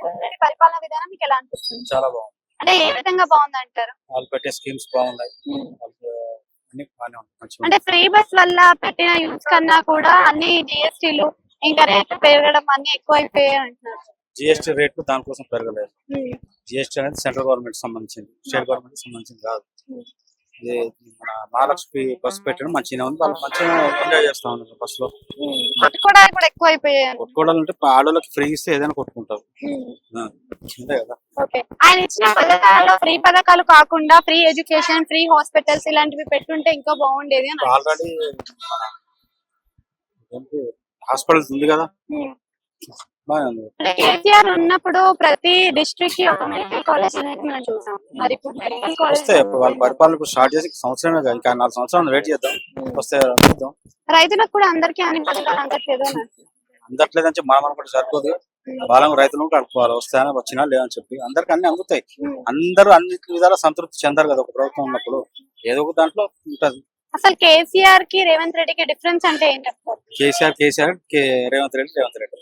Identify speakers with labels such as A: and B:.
A: జగన్ రెడ్డి పరిపాలన విధానం మీకు ఎలా అనిపిస్తుంది?
B: చాలా బాగుంది.
A: అంటే ఏ విధంగా బాగుంది అంటారు?
B: వాళ్ళు పెట్టే స్కీమ్స్ బాగున్నాయి. వాళ్ళకి అన్ని బాగానే ఉన్నాయి, మంచిగా
A: అంటే
B: ఉన్నాయి.
A: ఫ్రీ బస్ వల్ల పెట్టిన యూస్ కన్నా కూడా అన్ని జిఎస్టీలు ఇంకా రేట్లు పెరగడం అన్ని ఎక్కువ అయిపోయాయి అంటున్నారు.
B: జిఎస్టీ రేట్లు దానికోసం పెరగలేదు. జిఎస్టీ అనేది సెంట్రల్ గవర్నమెంట్ సంబంధించింది, స్టేట్ గవర్నమెంట్ సంబంధించింది కాదు. ఇది మన మహాలక్ష్మి బస్ పెట్టడం మంచిగా ఉంది. వాళ్ళు మంచిగా ఎంజాయ్ చేస్తా ఉన్నారు బస్ లో.
A: కొట్టుకోవడానికి కూడా ఎక్కువ అయిపోయాయి.
B: కొట్టుకోవడాలంటే ఆడోళ్ళకి ఫ్రీ ఇస్తే ఏదైనా కొట్టుకుంటారు, అంతే కదా.
A: ఓకే, ఆయన ఇచ్చిన పథకాల్లో ఫ్రీ పథకాలు కాకుండా ఫ్రీ ఎడ్యుకేషన్, ఫ్రీ హాస్పిటల్స్ ఇలాంటివి పెట్టుంటే ఇంకా బాగుండేది అని
B: ఆల్రెడీ హాస్పిటల్స్ ఉంది కదా, బాగానే ఉంది.
A: కేసీఆర్ ఉన్నప్పుడు ప్రతి డిస్ట్రిక్ట్ కి ఒక మెడికల్ కాలేజ్ అనేది మనం చూసాం. మరి ఇప్పుడు మెడికల్ కాలేజ్
B: వస్తే వాళ్ళ పరిపాలన స్టార్ట్ చేసి సంవత్సరమే కాదు, ఇంకా 4 సంవత్సరాలు వెయిట్ చేద్దాం, వస్తే చూద్దాం.
A: రైతులకు కూడా అందరికీ అన్ని పథకాలు అందట్లేదు.
B: అందట్లేదని చెప్పి మనం అనుకుంటే సరిపోదు. వాళ్ళకు రైతులను కడుక్కోవాలి, వస్తాయని వచ్చినా లేదని చెప్పి అందరికి అన్ని అందుతాయి. అందరూ అన్ని విధాలా సంతృప్తి చెందారు కదా ఒక ప్రభుత్వం ఉన్నప్పుడు, ఏదో ఒక దాంట్లో ఉంటది.
A: అసలు కేసీఆర్ కి రేవంత్ రెడ్డికి డిఫరెన్స్ అంటే ఏంటి?
B: కేసీఆర్ రేవంత్ రెడ్డి